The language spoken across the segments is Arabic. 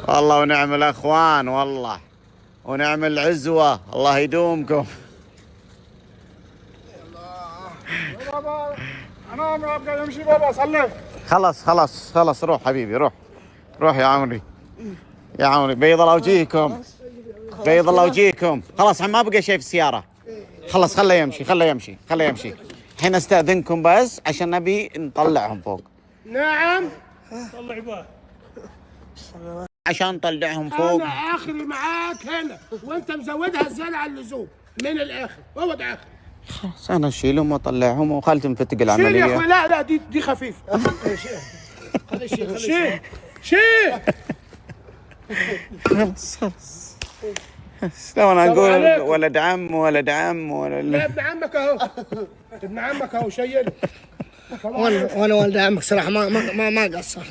والله ونعم الاخوان والله، ونعم العزوة، الله يدومكم. بابا انا ما ابغى يمشي بابا صلي. خلاص روح حبيبي روح. روح يا عمري، يا عمري بيض الله وجيهكم، بيض الله وجيهكم. خلاص ما بقى شيء في السيارة، خلاص خله يمشي. الحين استأذنكم بس عشان نبي نطلعهم فوق. نعم طلع باه عشان نطلعهم فوق. انا اخري معاك هنا وانت مزودها زيادة عن اللزوم من الاخر. هو ده اخري. خلاص انا اشيلهم واطلعهم وخالتي مفتق شيل يا اخوي. العملية. لا دي خفيف. خلي شيل. خلاص لو انا اقول ولد عم لا ابن عمك اهو. ابن عمك اهو شيله. وانا والد عمك صراحه ما قصر.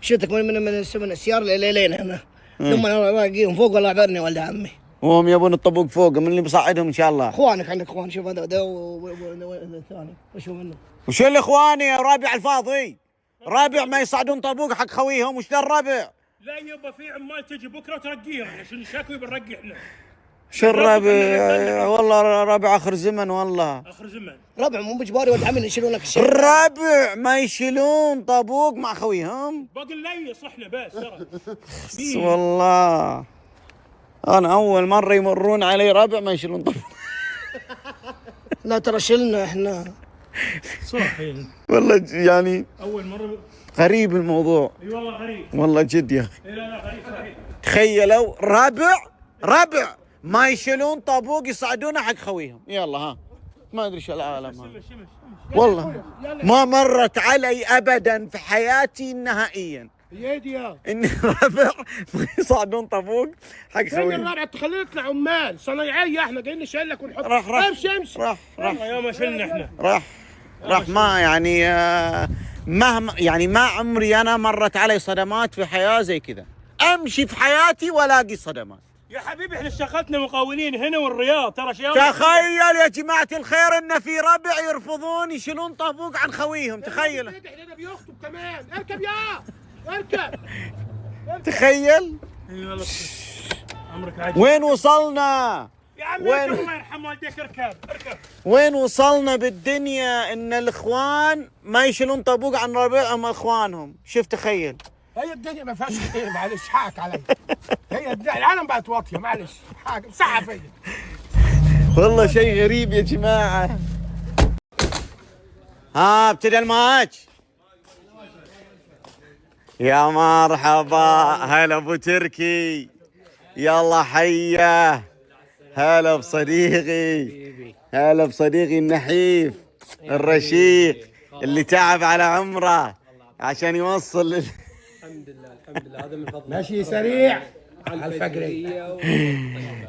شفتك من السياره لين هنا لما الاقيهم فوق والله عبرني والد عمي. وهم يبون الطبوق فوق، من اللي بيصعدهم ان شاء الله؟ اخوانك عندك اخوان. شوف هذا الثاني وشو منه. وش اللي اخواني يا رابع الفاضي؟ رابع ما يصعدون طابوق حق خويهم، وش ذا الرابع؟ لا يبا في عمال تجي بكره وترقيها احنا شنو الشكوى بنرقي احنا. شو الرابع؟ والله رابع اخر زمن والله. اخر زمن. ربع مو بجباري ولد عمي يشيلون لك الشيء. الرابع ما يشيلون طابوق مع خويهم. باقي لا يصلحنا بس ترى. والله انا اول مره يمرون علي رابع ما يشيلون طابوق. لا ترى شلنا احنا صح والله يعني اول مره. غريب الموضوع. اي والله غريب. والله جد يا اخي. لا غريب صحيح. تخيلوا رابع ما يشيلون طابوق يصعدونه حق خويهم. يلا ها ما ادري شو العالم هذا والله. ما مرت علي ابدا في حياتي نهائيا يا ان رابع ما يصعدون طابوق حق فين خويهم. الرابع؟ تخلينا نطلع عمال صنايعيه احنا جايين نشيلك ونحط. راح امشي راح يا ما شلنا احنا. راح ما يعني مهما يعني ما عمري انا مرت علي صدمات في حياه زي كذا. امشي في حياتي والاقي صدمات. يا حبيبي احنا اشتغلتنا مقاولين هنا والرياض ترى شيء. تخيل يا جماعة الخير ان في ربع يرفضون يشيلون طابوق عن خويهم. تخيل احنا بيخطب كمان. اركب اركب. تخيل اي والله عمرك عجيب. وين وصلنا. يا عمي وين؟ الله يرحم والديك اركب. وين وصلنا بالدنيا ان الاخوان ما يشيلون طابوق عن ربعهم اخوانهم. شوف تخيل. هي الدنيا ما فيهاش خير. معلش حقك علي. هي العالم بقت واطيه. معلش حقك مسحها فيا. والله شيء غريب يا جماعة. ها ابتدى الماتش. يا مرحبا هلا ابو تركي. يلا حيه. هلا بصديقي النحيف الرشيق اللي تعب على عمره عشان يوصل الحمد لله هذا من فضل. ماشي سريع على الفقري.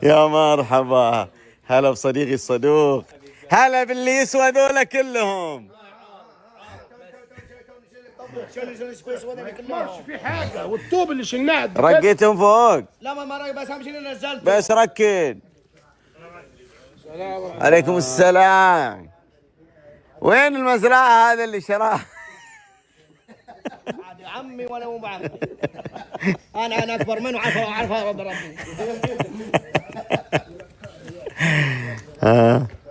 يا مرحبا هلا بصديقي الصدوق. هلا باللي يسوى ذولا كلهم. ماشي في حاجه والطوب اللي شلناه رقيتهم فوق. لا ما بس اهم شيء نزلت. بس ركد. عليكم السلام. وين المزرعة هذا اللي شراها؟ عادي عمي ولا مو بعمي. انا اكبر منه عارف رب ربي.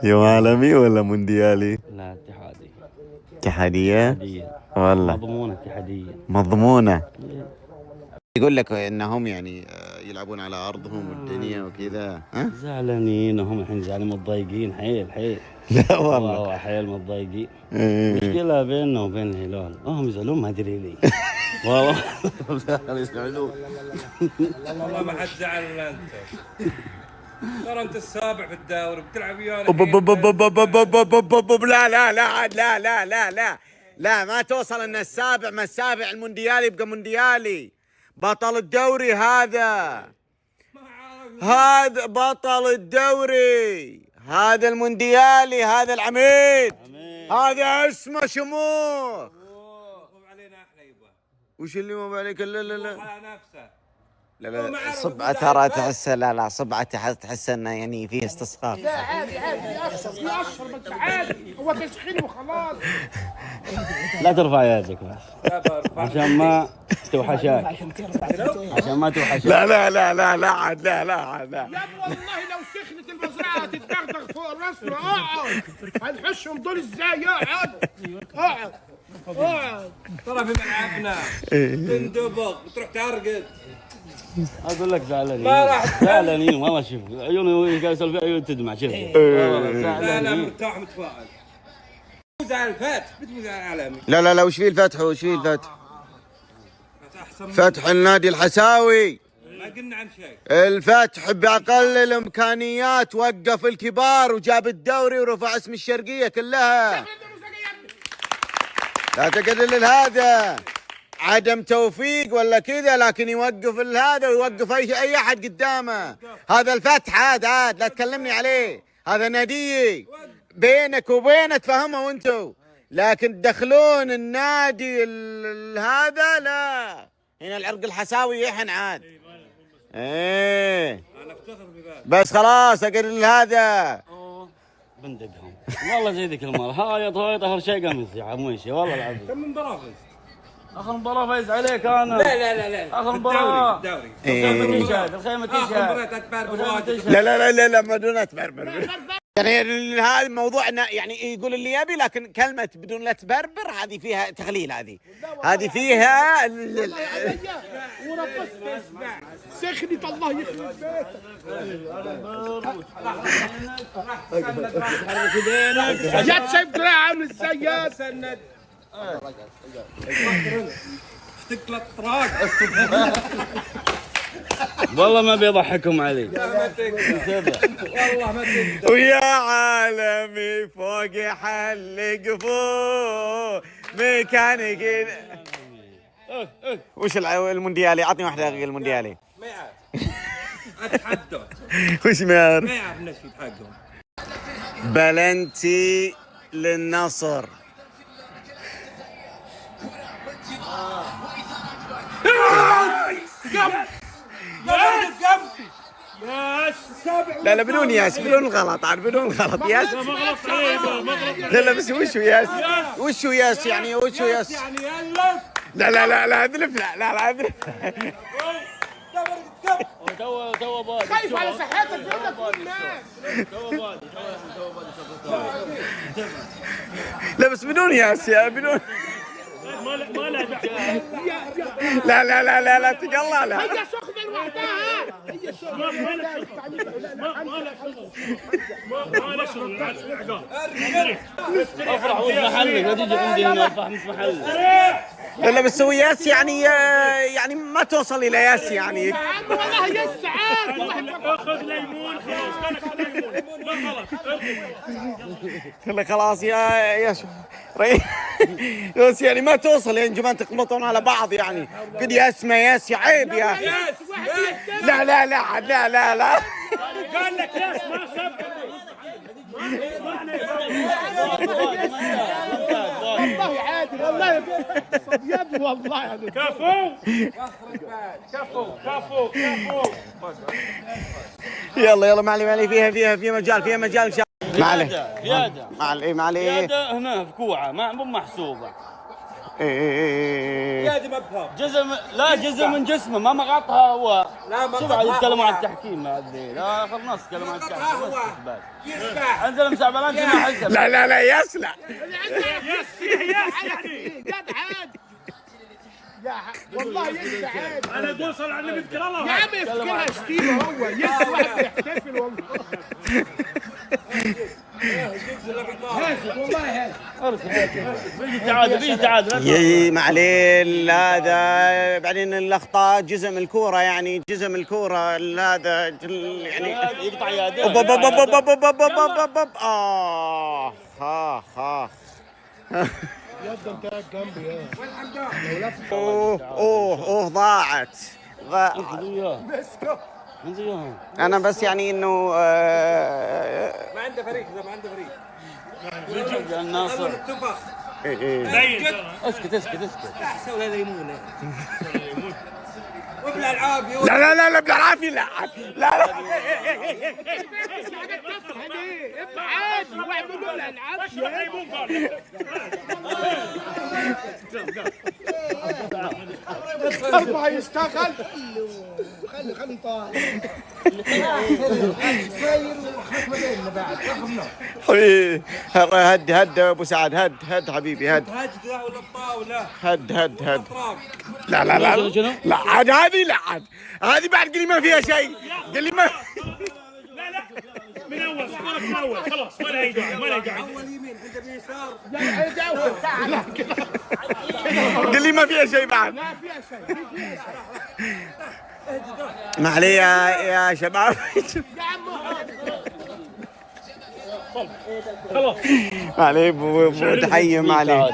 يوم عالمي ولا مونديالي؟ لا اتحادي. اتحادية؟ والله مضمونة اتحادية. مضمونة. يقول لك انهم يعني يلعبون على ارضهم والدنيا وكذا. ها؟ زعلانين هم الحين زعلانين متضايقين حيل. لا والله حيل متضايقين. مشكلة بيننا وبين الهلال. هم يزعلون ما ادري لي. والله يزعلون. والله ما حد زعل الا انت. ترى انت السابع في الدوري بتلعب ويانا. لا ما توصل ان السابع ما السابع المونديالي يبقى مونديالي. بطل الدوري هذا بطل الدوري. هذا المونديالي. هذا العميد. هذا اسمه شموخ. مو علينا احنا يبا. وش اللي مو عليك؟ لا على نفسه. لا لا صبعه ترى تحس، لا صبعه تحس انه يعني فيه استصغار. لا عادي يأشر بس عادي، هو تسخين وخلاص. لا ترفع يدك بس عشان ما توحشك، عشان ما توحشك. لا عاد لا يا ابو والله لو سخنت المزرعه هتتدغدغ فوق راسنا. اقعد، هنحشهم دول ازاي؟ اقعد ترى في ملعبنا تندبق وتروح ترقد. اقول لك زعلانين، ما راح زعلانين والله. شوف عيونه قاعد يسولف، عيون تدمع. شوف لا مرتاح متفائل. فوز على الفتح، بتفوز على العالمي. لا وش فيه الفتح؟ وش فيه الفتح؟ فتح النادي الحساوي. ما قلنا عن شيء. الفتح بأقل الإمكانيات وقف الكبار وجاب الدوري ورفع اسم الشرقية كلها. لا تقلل هذا عدم توفيق ولا كذا، لكن يوقف هذا ويوقف أي أحد قدامه. هذا الفتح عاد لا تكلمني عليه، هذا نادي بينك وبينه تفهمه وانتو، لكن تدخلون النادي هذا لا. هنا العرق الحساوي يحن عاد. ايه انا افتخر بذلك. بس خلاص اقل هذا. بندقهم والله زي ذيك المره. هايط اخر شيء قام يصيح مويشي والله العظيم. كم مباراه فزت؟ اخر مباراه فايز عليك انا. لا اخر مباراه الدوري الخيمه تشهد، الخيمه اخر مباراه تشهد. تتبربر. لا ما دون تبربر. يعني هذا الموضوع يعني يقول اللي يبي، لكن كلمة بدون لا تبربر هذه فيها تغليل. هذه فيها سخنت الله يخرب بيتك. يا شايف دراع عامل ازاي يا سند. اشتق لك طراق. والله ما بيضحكم علي. ما تقدر والله ما تقدر. ويا عالمي فوق حلق فوق ميكانيكي. وش المونديالي؟ عطني واحدة غير المونديالي. ما يعرف اتحدى. وش ما يعرف؟ ما يعرف النشيد حقهم. بلنتي للنصر. لا بدون ياس، بدون غلط عاد، بدون غلط ياس. لا بس وشو ياس؟ وشو ياس يعني؟ وشو ياس؟ لا اذلف. لا اذلف. تو بادي خايف على صحتك بيقول لك. لا بس بدون ياس يا بدون. لا تقلع لا. هي سخنة لوحدها. هي افرح وش محلك، لا تجي عندي هنا افرح مش محلك. لا بس هو ياس يعني ما توصل الى ياس يعني. والله يس عاد. اخذ ليمون خلاص، كانك ليمون ما غلط. خلاص يا بس يعني ما توصل يعني جمان تقلطون على بعض يعني. قد يا اسمه ياس يا عيب يا. لا قال لك ياس ما سبق. والله عادي والله يا ابني والله يعني. كفو. يلا ما علي فيها مجال ان شاء الله. ما عليه فياده هنا في كوعه مو محسوبه. ايه يا دي ما بفهم. جزء من جسمه ما مقطها هو. لا ما شوف يتكلموا عن التحكيم لا اخر نص يتكلموا عن التحكيم. يسبح. انزل مسابلات ما حسب. لا ياس لا. والله يس عادي. انا اقول صل على النبي اذكر الله. يا عم يفتكرها شتيمه هو يس واحد بيحتفل والله. بيجي تعادل ما عليه هذا. بعدين الاخطاء جزء من الكوره يعني، جزء من الكوره هذا يعني يقطع يده. يد انت جنبي. اوه ضاعت. انا بس يعني انه ما عنده فريق اذا ما عنده فريق. الناصر اتفق. اسكت احسن ولا ليمونه. وبلا الالعاب لا لا لا لا بالعافيه يلعن. لا لا عادي واعملوا له العاب. أربعة يشتغل. خلي طالع. حبيبي هد هد ابو سعد هد هد حبيبي هد هجده ولا الطاوله هد هد هد. اطراف. لا لا لا لا عاد هذه لا عاد هذه بعد قل لي ما فيها شيء. قل لي ما لا لا من اول سكورك من اول خلاص ولا يقعد ولا يقعد. اول يمين عند اليسار. قل لي ما فيها شيء بعد. لا فيها شيء. ما عليه يا شباب. خلاص ما عليه ابو تحيه ما عليه.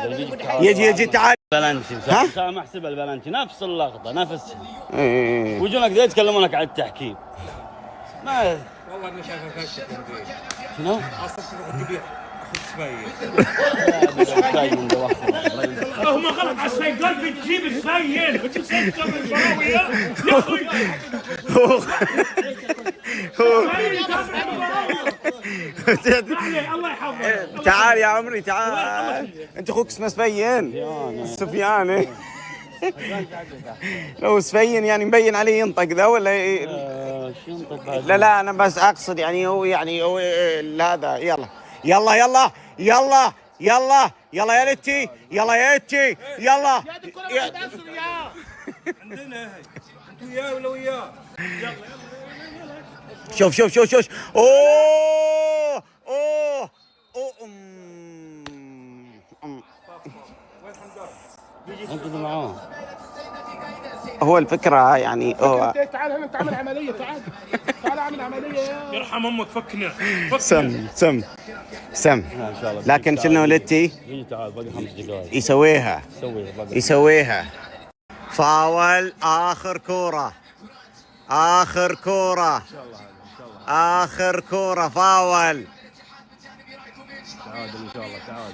يجي تعال. بلنتي ها؟ ما احسبها البلنتي نفس اللقطه نفس إيه. ويجونك ذي يتكلمونك على التحكيم. ما والله انا شايفها فاشله شنو؟ اصلا تروح تبيع اخذ سفايه. من دوخر. هم غلط على السيد قال بتجيب السيد بتجيب قبل البراوي يا اخوي. الله يحفظك. تعال يا عمري تعال. انت اخوك اسمه سفيان. سفيان. لو سفيان يعني مبين عليه ينطق ذا ولا لا لا انا بس اقصد يعني هو هذا. يلا يلا يلا يلا يلا يلا يا لتي يلا يا لتي يلا. عندنا هي انت وياه ولا وياه؟ شوف شوف شوف شوف. اوه اوه اوه انقذوا معاه. هو الفكرة يعني هو تعال هنا انت عامل عملية. تعال اعمل عملية يا يرحم امك فكنا سم سم سم. ان شاء الله. لكن شنو لتي يجي تعال باقي 5 دقائق. يسويها سوي باقي. يسويها. فاول اخر كورة اخر كورة اخر كورة فاول. تعادل ان شاء الله تعادل.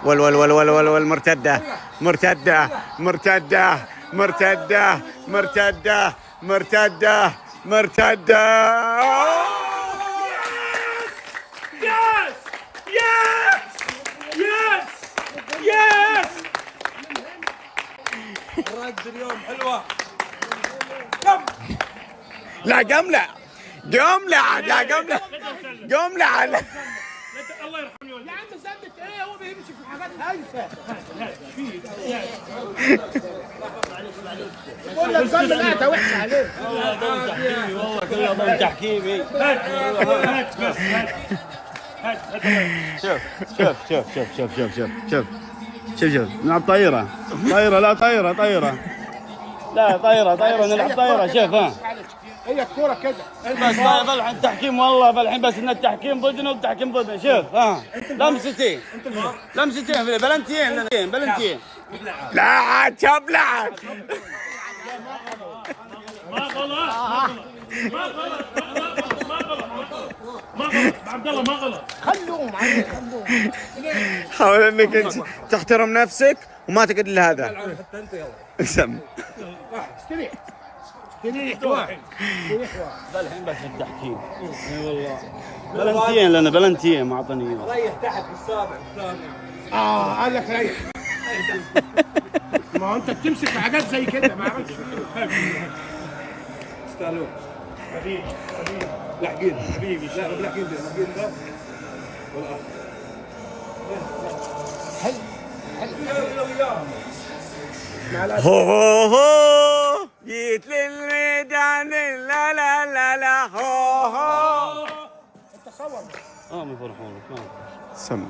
ول مرتدة مرتدة مرتدة مرتدة مرتدة مرتدة مرتدة. يس يس يس يس. الرد اليوم حلوه. لا قملة قملة لا قملة قملة. الله يرحمه. عم زبط ايه هو بيمشي في حاجات هايفه. بقول لك ظل القعده وحشه عليه. والله كله ضم تحكيمي. هات بس هات شوف شوف شوف شوف شوف شوف شوف شوف شوف شوف نلعب طايرة. طايرة لا طايرة طايرة. لا طايرة نلعب طايرة. شوف ها هي الكوره كده. بس فالحين التحكيم والله فالحين بس ان التحكيم ضدنا والتحكيم ضدنا. شوف ها لمستين بلنتين. لا عاد شاب لا عاد. ما غلط ما غلط عبد الله ما غلط. خلوهم عادي خلوهم. حاول انك انت تحترم نفسك وما تقعد لهذا. حتى انت يلا سم. استريح الحين بس التحكيم. اي والله بلنتين لنا بلنتين ما اعطاني اياه. ريح تحت في السابع الثاني. قال لك ريح. ما هو انت بتمسك في حاجات زي كده ما عملتش. استاهلون حبيبي لاحقين. حبيبي لا لاحقين ده والاخ. حلو وياه. هو جيت للميدان لا لا لا لا هو ما يفرحونك ما سم.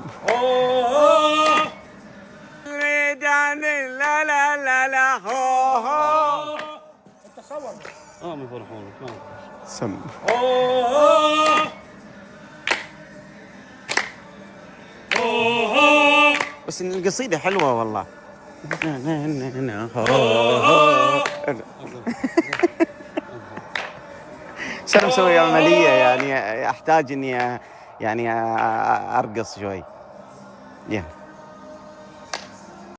الميدان لا لا لا لا هو ما يفرحونك ما سم. بس إن القصيدة حلوة والله. انا مسوي عملية يعني احتاج اني يعني ارقص شوي. يلا